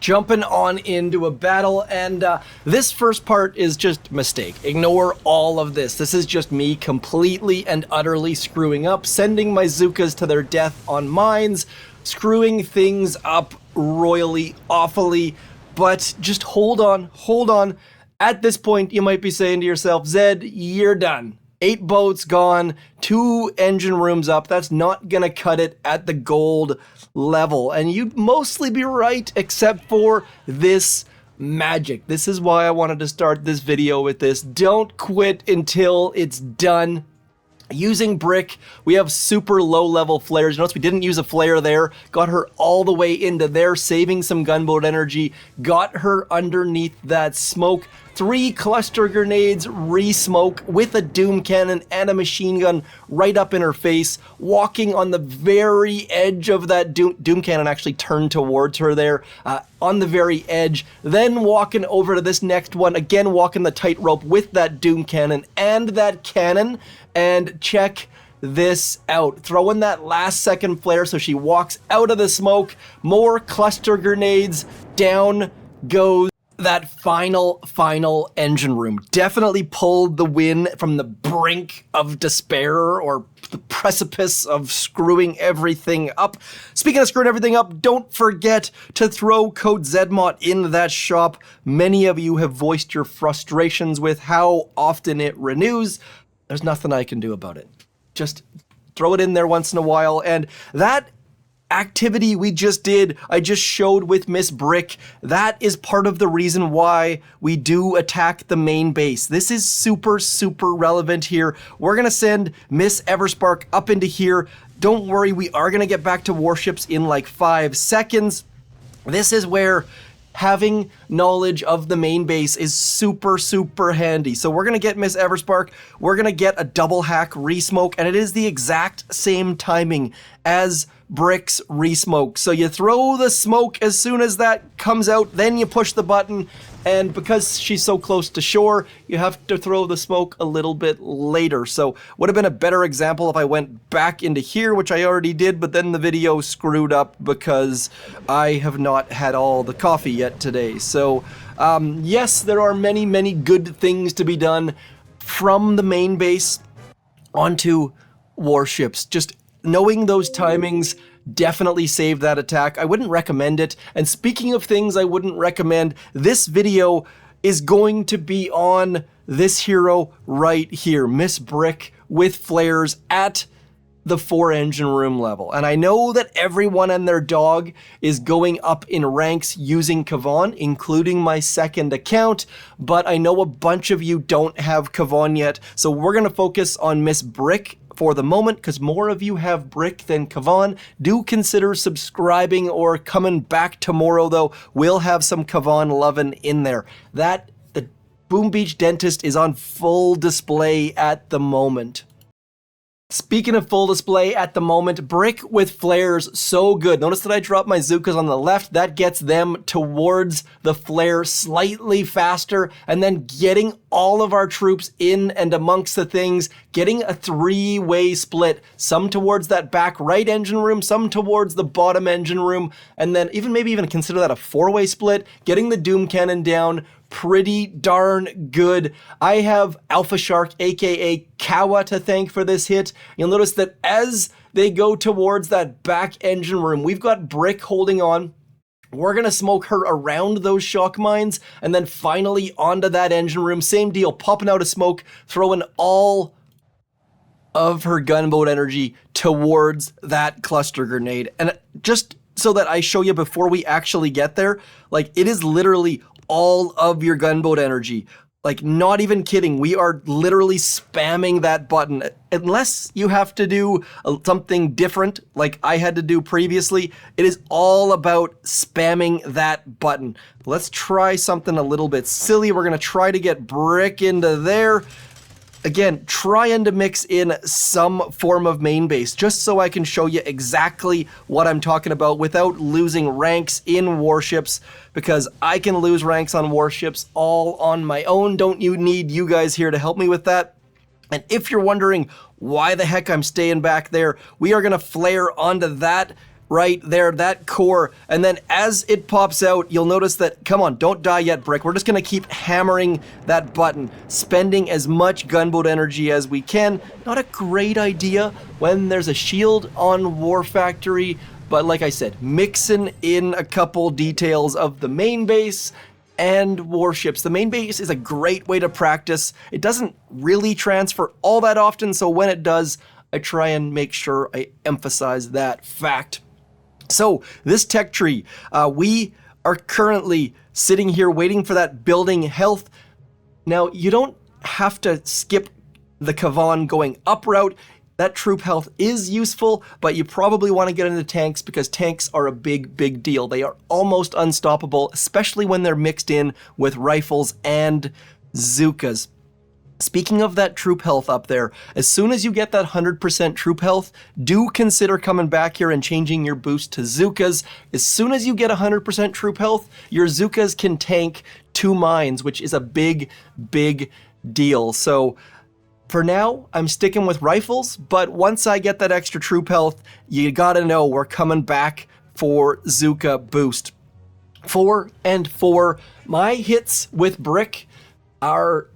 jumping on into a battle, and this first part is just mistake. Ignore all of this. This is just me completely and utterly screwing up, sending my Zookas to their death on mines, screwing things up royally, awfully, but just hold on. At this point, you might be saying to yourself, Zed, you're done. 8 boats gone, 2 engine rooms up. That's not gonna cut it at the gold level. And you'd mostly be right, except for this magic. This is why I wanted to start this video with this. Don't quit until it's done. Using brick, we have super low level flares. Notice we didn't use a flare there. Got her all the way into there, saving some gunboat energy. Got her underneath that smoke. 3 cluster grenades, re-smoke with a doom cannon and a machine gun right up in her face. Walking on the very edge of that doom cannon, actually turned towards her there, on the very edge. Then walking over to this next one, again walking the tightrope with that doom cannon and that cannon. And check this out. Throwing that last second flare so she walks out of the smoke. More cluster grenades. Down goes that final engine room. Definitely pulled the win from the brink of despair or the precipice of screwing everything up. Speaking of screwing everything up, don't forget to throw code ZMOT in that shop. Many of you have voiced your frustrations with how often it renews. There's nothing I can do about it. Just throw it in there once in a while. And that activity we just did, I just showed with Miss Brick, that is part of the reason why we do attack the main base. This is super relevant here. We're gonna send Miss Everspark up into here. Don't worry, we are gonna get back to warships in like 5 seconds. This is where having knowledge of the main base is super handy. So we're gonna get Miss Everspark, we're gonna get a double hack re-smoke, and it is the exact same timing as Brick's re-smoke. So you throw the smoke as soon as that comes out, then you push the button, and because she's so close to shore, you have to throw the smoke a little bit later. So would have been a better example if I went back into here, which I already did, but then the video screwed up because I have not had all the coffee yet today. So yes, there are many good things to be done from the main base onto warships. Just knowing those timings definitely saved that attack. I wouldn't recommend it. And speaking of things I wouldn't recommend, this video is going to be on this hero right here, Miss Brick with flares at the 4 engine room level. And I know that everyone and their dog is going up in ranks using Kavan, including my second account, but I know a bunch of you don't have Kavan yet. So we're gonna focus on Miss Brick for the moment, because more of you have Brick than Kavan. Do consider subscribing or coming back tomorrow though. We'll have some Kavan lovin' in there. The Boom Beach Dentist is on full display at the moment. Speaking of full display at the moment, Brick with flares, so good. Notice that I dropped my Zookas on the left. That gets them towards the flare slightly faster, and then getting all of our troops in and amongst the things, getting a 3-way split, some towards that back right engine room, some towards the bottom engine room, and then maybe even consider that a 4-way split, getting the Doom Cannon down. Pretty darn good. I have Alpha Shark, aka Kawa, to thank for this hit. You'll notice that as they go towards that back engine room, we've got Brick holding on. We're gonna smoke her around those shock mines, and then finally onto that engine room. Same deal, popping out of smoke, throwing all of her gunboat energy towards that cluster grenade. And just so that I show you before we actually get there, like, it is literally all of your gunboat energy. Like, not even kidding, we are literally spamming that button. Unless you have to do something different like I had to do previously, it is all about spamming that button. Let's try something a little bit silly. We're gonna try to get Brick into there. Again, trying to mix in some form of main base, just so I can show you exactly what I'm talking about without losing ranks in warships, because I can lose ranks on warships all on my own. Don't you need you guys here to help me with that? And if you're wondering why the heck I'm staying back there, we are gonna flare onto that right there, that core. And then as it pops out, you'll notice that, come on, don't die yet, Brick. We're just gonna keep hammering that button, spending as much gunboat energy as we can. Not a great idea when there's a shield on War Factory, but like I said, mixing in a couple details of the main base and warships. The main base is a great way to practice. It doesn't really transfer all that often, so when it does, I try and make sure I emphasize that fact. So this tech tree, we are currently sitting here waiting for that building health. Now, you don't have to skip the Kavan going up route. That troop health is useful, but you probably want to get into tanks because tanks are a big, big deal. They are almost unstoppable, especially when they're mixed in with rifles and Zookas. Speaking of that troop health up there, as soon as you get that 100% troop health, do consider coming back here and changing your boost to Zookas. As soon as you get 100% troop health, your Zookas can tank 2 mines, which is a big, big deal. So for now, I'm sticking with rifles, but once I get that extra troop health, you gotta know we're coming back for Zooka boost. 4 and 4. My hits with Brick are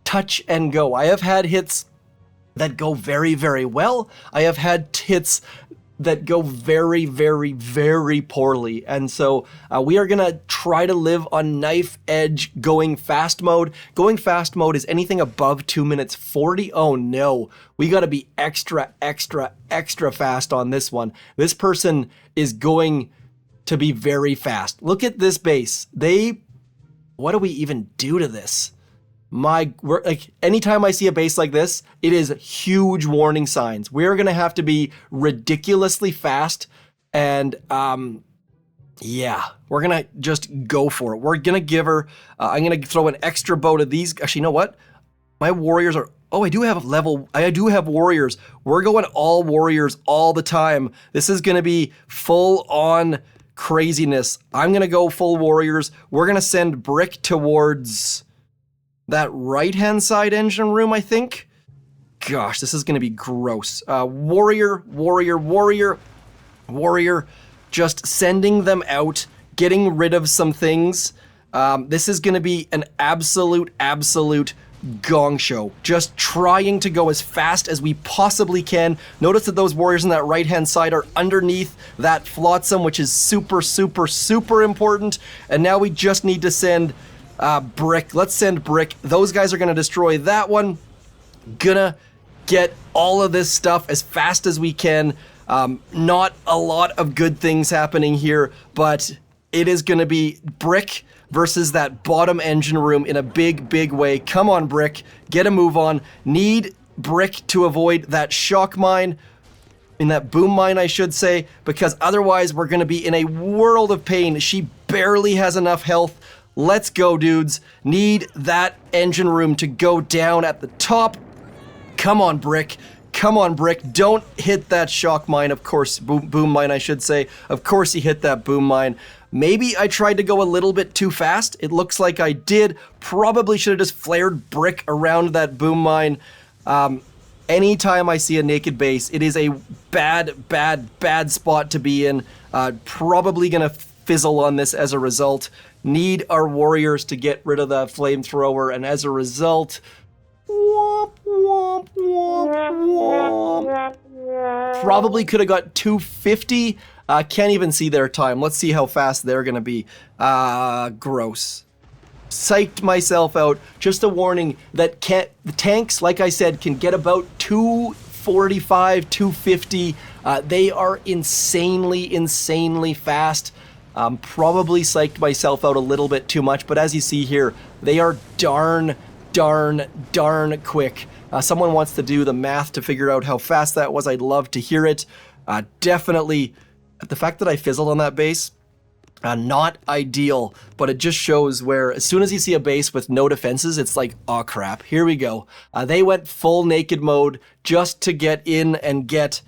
touch and go. I have had hits that go very, very well. I have had hits that go very, very, very poorly. And so we are gonna try to live on knife edge going fast mode. Going fast mode is anything above 2 minutes 40. Oh no, we gotta be extra, extra, extra fast on this one. This person is going to be very fast. Look at this base. What do we even do to this? Like anytime I see a base like this, it is huge warning signs. We're gonna have to be ridiculously fast, and yeah, we're gonna just go for it. We're gonna give her. I'm gonna throw an extra bow to these. Actually, you know what? My warriors are. Oh, I do have warriors. We're going all warriors all the time. This is gonna be full on craziness. I'm gonna go full warriors. We're gonna send Brick towards that right-hand side engine room, I think. Gosh, this is gonna be gross. Warrior, warrior, warrior, warrior. Just sending them out, getting rid of some things. This is gonna be an absolute, absolute gong show. Just trying to go as fast as we possibly can. Notice that those warriors on that right-hand side are underneath that flotsam, which is super, super, super important. And now we just need to send Brick. Let's send Brick. Those guys are gonna destroy that one. Gonna get all of this stuff as fast as we can. Not a lot of good things happening here, but it is gonna be Brick versus that bottom engine room in a big, big way. Come on, Brick. Get a move on. Need Brick to avoid that shock mine. In that boom mine, I should say, because otherwise we're gonna be in a world of pain. She barely has enough health. Let's go, dudes. Need that engine room to go down at the top. Come on, Brick. Come on, Brick. Don't hit that shock mine, of course. Boom mine, I should say. Of course he hit that boom mine. Maybe I tried to go a little bit too fast. It looks like I did. Probably should have just flared Brick around that boom mine. Anytime I see a naked base, it is a bad, bad, bad spot to be in. Probably gonna fizzle on this as a result. Need our warriors to get rid of the flamethrower, and as a result, womp, womp, womp, womp. Probably could have got 250. Can't even see their time. Let's see how fast they're gonna be. Gross. Psyched myself out. Just a warning that the tanks, like I said, can get about 245, 250. They are insanely, insanely fast. Probably psyched myself out a little bit too much, but as you see here, they are darn quick. Someone wants to do the math to figure out how fast that was. I'd love to hear it. Definitely, the fact that I fizzled on that base, not ideal, but it just shows where as soon as you see a base with no defenses, it's like, oh crap, here we go. They went full naked mode just to get in and get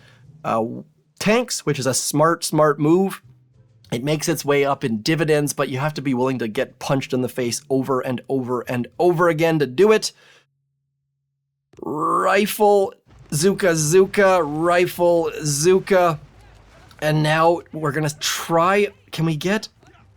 tanks, which is a smart move. It makes its way up in dividends, but you have to be willing to get punched in the face over and over and over again to do it. Rifle, Zooka, rifle, Zooka. And now we're going to try, can we get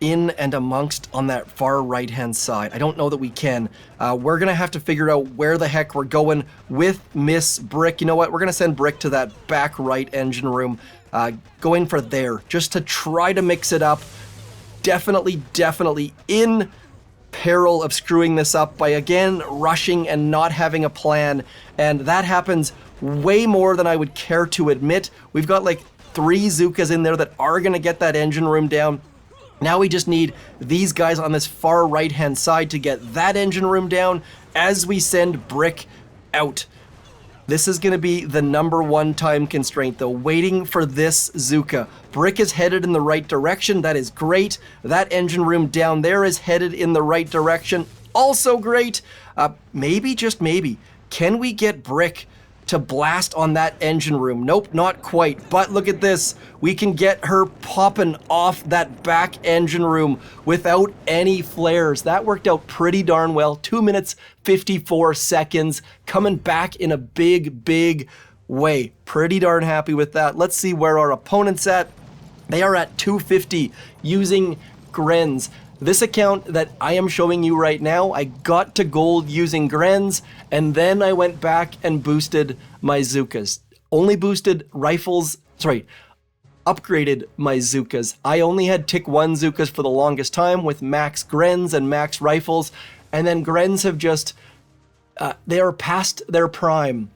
in and amongst on that far right-hand side? I don't know that we can. We're going to have to figure out where the heck we're going with Miss Brick. You know what? We're going to send Brick to that back right engine room. Go in for there, just to try to mix it up. Definitely in peril of screwing this up by, again, rushing and not having a plan. And that happens way more than I would care to admit. We've got like 3 Zookas in there that are going to get that engine room down. Now we just need these guys on this far right-hand side to get that engine room down as we send Brick out. This is going to be the #1 time constraint, though, waiting for this Zooka. Brick is headed in the right direction. That is great. That engine room down there is headed in the right direction. Also great. Maybe, just maybe, can we get Brick to blast on that engine room? Nope, not quite. But look at this. We can get her popping off that back engine room without any flares. That worked out pretty darn well. 2 minutes, 54 seconds. Coming back in a big way. Pretty darn happy with that. Let's see where our opponent's at. They are at 250 using Grens. This account that I am showing you right now, I got to gold using Grens, and then I went back and boosted my Zookas. Only boosted rifles, upgraded my Zookas. I only had tick 1 Zookas for the longest time with max Grens and max rifles, and then Grens have just, they are past their prime.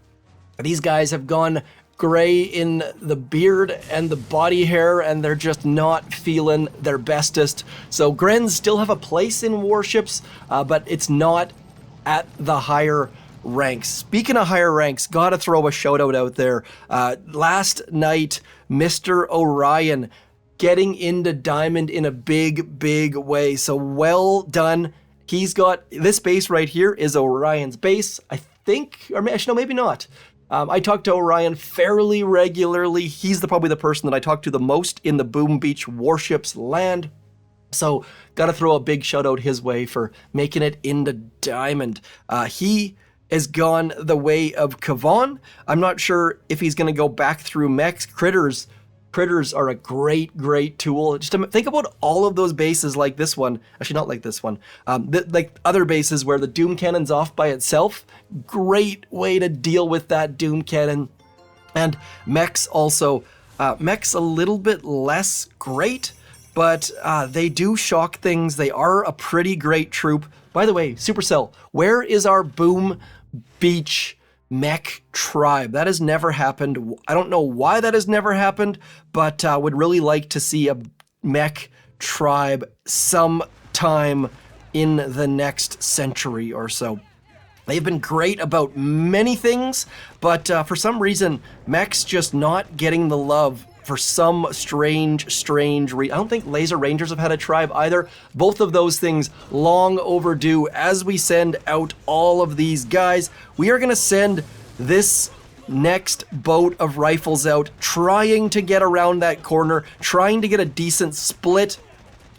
These guys have gone gray in the beard and the body hair, and they're just not feeling their bestest. So Grens still have a place in Warships, but it's not at the higher ranks. Speaking of higher ranks, gotta throw a shout out there. Last night, Mr. Orion getting into Diamond in a big way. So well done. He's got, this base right here is Orion's base, I think, or actually no, maybe not. I talk to Orion fairly regularly. He's probably the person that I talk to the most in the Boom Beach Warships land. So gotta throw a big shout out his way for making it into Diamond. He has gone the way of Kavan. I'm not sure if he's gonna go back through mechs. Critters are a great tool. Just to think about all of those bases like this one. Actually, not like this one. Like other bases where the Doom Cannon's off by itself. Great way to deal with that Doom Cannon. And mechs also. Mechs a little bit less great, but they do shock things. They are a pretty great troop. By the way, Supercell, where is our Boom Beach mech tribe? That has never happened. I don't know why that has never happened, but would really like to see a mech tribe sometime in the next century or so. They've been great about many things, but for some reason, mechs just not getting the love for some strange reason. I don't think Laser Rangers have had a tribe either. Both of those things long overdue. As we send out all of these guys, we are gonna send this next boat of rifles out, trying to get around that corner, trying to get a decent split.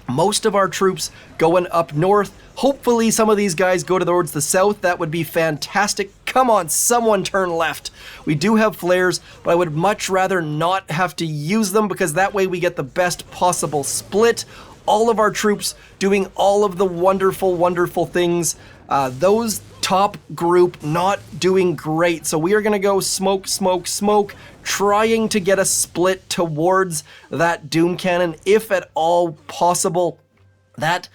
Most of our troops going up north. Hopefully some of these guys go towards the south. That would be fantastic. Come on, someone turn left. We do have flares, but I would much rather not have to use them because that way we get the best possible split. All of our troops doing all of the wonderful things. Those top group not doing great. So we are gonna go smoke, trying to get a split towards that Doom Cannon, if at all possible. That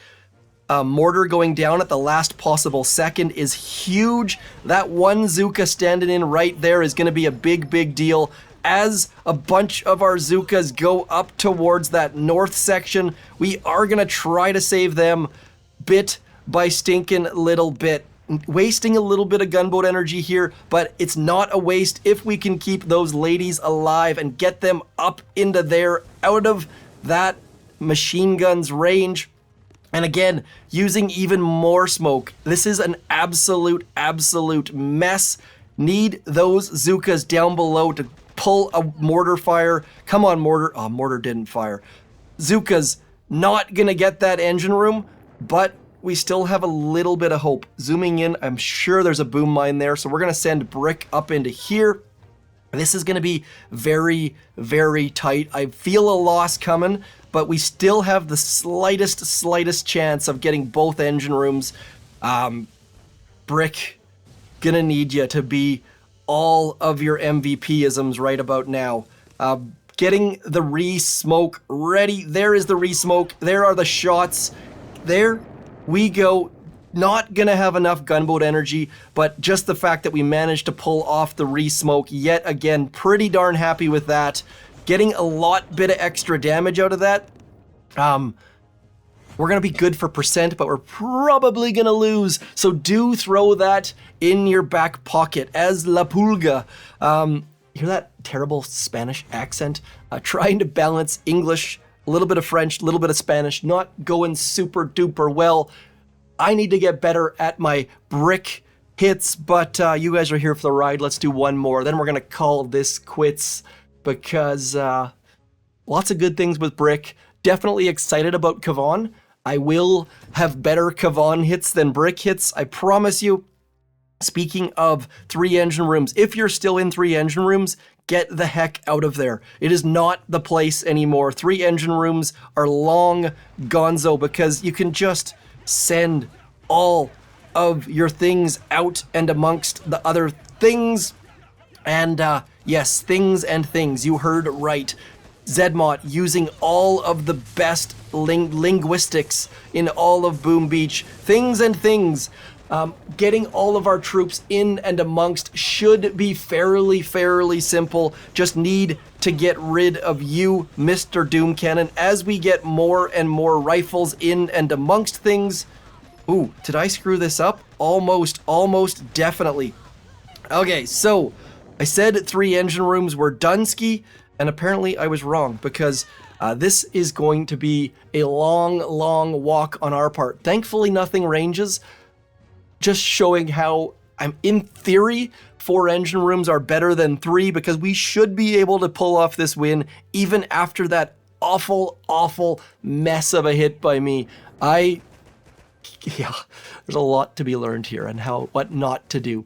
mortar going down at the last possible second is huge. That one Zooka standing in right there is gonna be a big deal. As a bunch of our Zookas go up towards that north section, we are gonna try to save them bit by stinking little bit. Wasting a little bit of gunboat energy here, but it's not a waste if we can keep those ladies alive and get them up into there, out of that machine gun's range. And again, using even more smoke. This is an absolute mess. Need those Zookas down below to pull a mortar fire. Come on, mortar. Oh, mortar didn't fire. Zookas not gonna get that engine room, but we still have a little bit of hope. Zooming in, I'm sure there's a boom mine there, so we're gonna send Brick up into here. This is going to be very, very tight. I feel a loss coming, but we still have the slightest chance of getting both engine rooms. Brick, gonna need you to be all of your MVP-isms right about now. Getting the re-smoke ready. There is the re-smoke. There are the shots. There we go. Not gonna have enough gunboat energy, but just the fact that we managed to pull off the re-smoke yet again, pretty darn happy with that. Getting a bit of extra damage out of that. We're gonna be good for percent, but we're probably gonna lose. So do throw that in your back pocket as La Pulga. Hear that terrible Spanish accent? Trying to balance English, a little bit of French, a little bit of Spanish, not going super duper well. I need to get better at my brick hits, but you guys are here for the ride. Let's do one more. Then we're going to call this quits because lots of good things with brick. Definitely excited about Cavan. I will have better Cavan hits than brick hits. I promise you. Speaking of 3 engine rooms, if you're still in 3 engine rooms, get the heck out of there. It is not the place anymore. 3 engine rooms are long gonzo because you can just send all of your things out and amongst the other things. And yes, things and things. You heard right. Zedmont using all of the best linguistics in all of Boom Beach. Things and things. Getting all of our troops in and amongst should be fairly simple. Just need to get rid of you, Mr. Doom Cannon, as we get more and more rifles in and amongst things. Ooh, did I screw this up? Almost definitely. Okay, so I said 3 engine rooms were Dunsky, and apparently I was wrong because this is going to be a long walk on our part. Thankfully, nothing ranges. Just showing how I'm in theory 4 engine rooms are better than 3 because we should be able to pull off this win even after that awful mess of a hit by me. Yeah, there's a lot to be learned here and what not to do.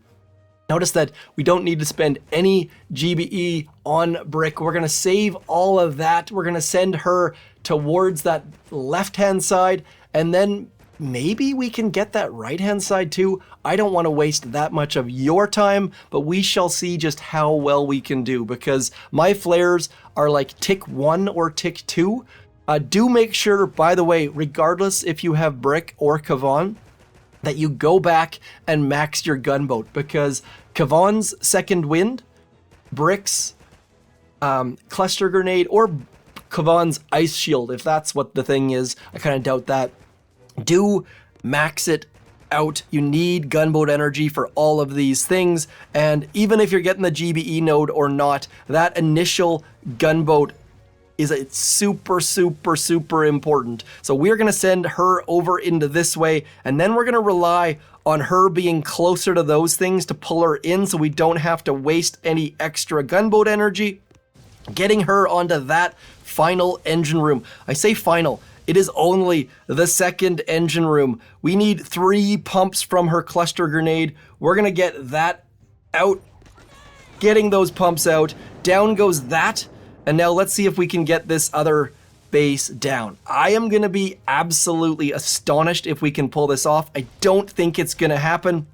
Notice that we don't need to spend any GBE on Brick. We're gonna save all of that. We're gonna send her towards that left-hand side and then maybe we can get that right-hand side too. I don't want to waste that much of your time, but we shall see just how well we can do because my flares are like tick 1 or tick 2. Do make sure, by the way, regardless if you have Brick or Cavan, that you go back and max your gunboat because Cavan's second wind, Brick's cluster grenade, or Cavan's ice shield, if that's what the thing is, I kind of doubt that. Do max it out. You need gunboat energy for all of these things. And even if you're getting the GBE node or not, that initial gunboat is super important. So we're going to send her over into this way. And then we're going to rely on her being closer to those things to pull her in so we don't have to waste any extra gunboat energy. Getting her onto that final engine room. I say final. It is only the second engine room. We need 3 pumps from her cluster grenade. We're gonna get that out. Getting those pumps out. Down goes that. And now let's see if we can get this other base down. I am gonna be absolutely astonished if we can pull this off. I don't think it's gonna happen,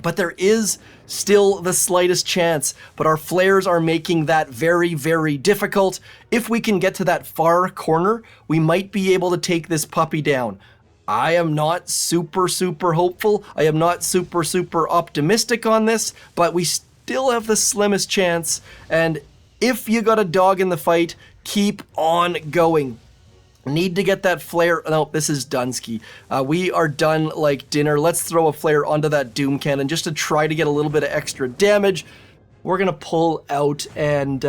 but there is still the slightest chance, but our flares are making that very difficult. If we can get to that far corner, we might be able to take this puppy down. I am not super hopeful. I am not super optimistic on this, but we still have the slimmest chance. And if you got a dog in the fight, keep on going. Need to get that flare. No, this is Dunsky. We are done like dinner. Let's throw a flare onto that Doom Cannon just to try to get a little bit of extra damage. We're going to pull out and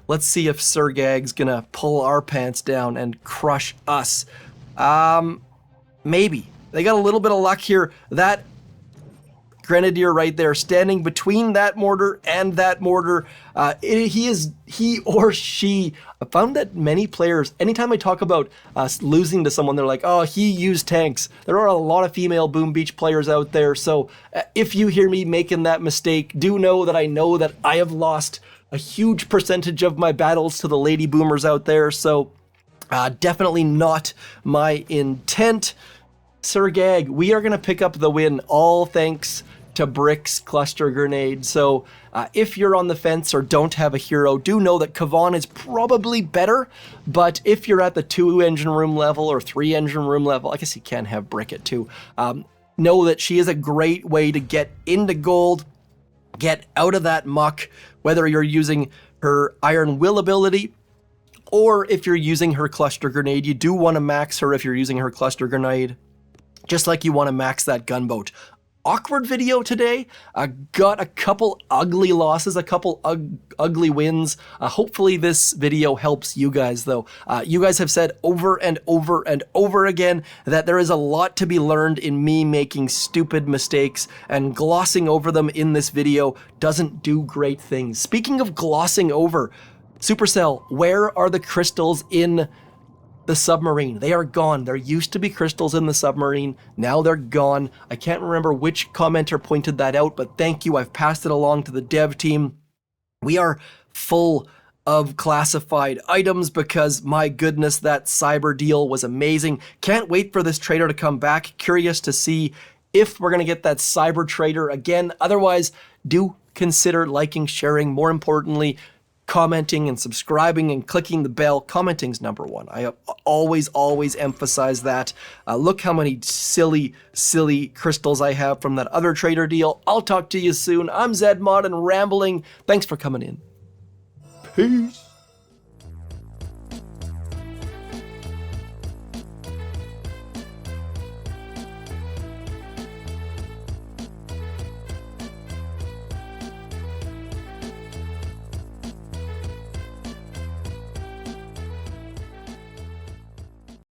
let's see if Sir Gag's going to pull our pants down and crush us. Maybe. They got a little bit of luck here. That Grenadier right there standing between that mortar and that mortar. He or she. I found that many players, anytime I talk about losing to someone, they're like, oh, he used tanks. There are a lot of female Boom Beach players out there. So if you hear me making that mistake, do know that I have lost a huge percentage of my battles to the lady boomers out there, so definitely not my intent. Sir Gag, we are going to pick up the win, all thanks to Brick's cluster grenade. So if you're on the fence or don't have a hero, do know that Kavan is probably better, but if you're at the 2 engine room level or 3 engine room level, I guess you can have Brick at 2, know that she is a great way to get into gold, get out of that muck, whether you're using her Iron Will ability or if you're using her cluster grenade. You do want to max her if you're using her cluster grenade, just like you want to max that gunboat. Awkward video today. Got a couple ugly losses, a couple ugly wins. Hopefully this video helps you guys though. You guys have said over and over and over again that there is a lot to be learned in me making stupid mistakes, and glossing over them in this video doesn't do great things. Speaking of glossing over, Supercell, where are the crystals in the submarine? They are gone. There used to be crystals in the submarine. Now they're gone. I can't remember which commenter pointed that out, but thank you. I've passed it along to the dev team. We are full of classified items because, my goodness, that cyber deal was amazing. Can't wait for this trader to come back. Curious to see if we're going to get that cyber trader again. Otherwise, do consider liking, sharing, more importantly, commenting and subscribing and clicking the bell. Commenting's number one. I always emphasize that. Look how many silly crystals I have from that other trader deal. I'll talk to you soon. I'm Zedmod and rambling. Thanks for coming in. Peace.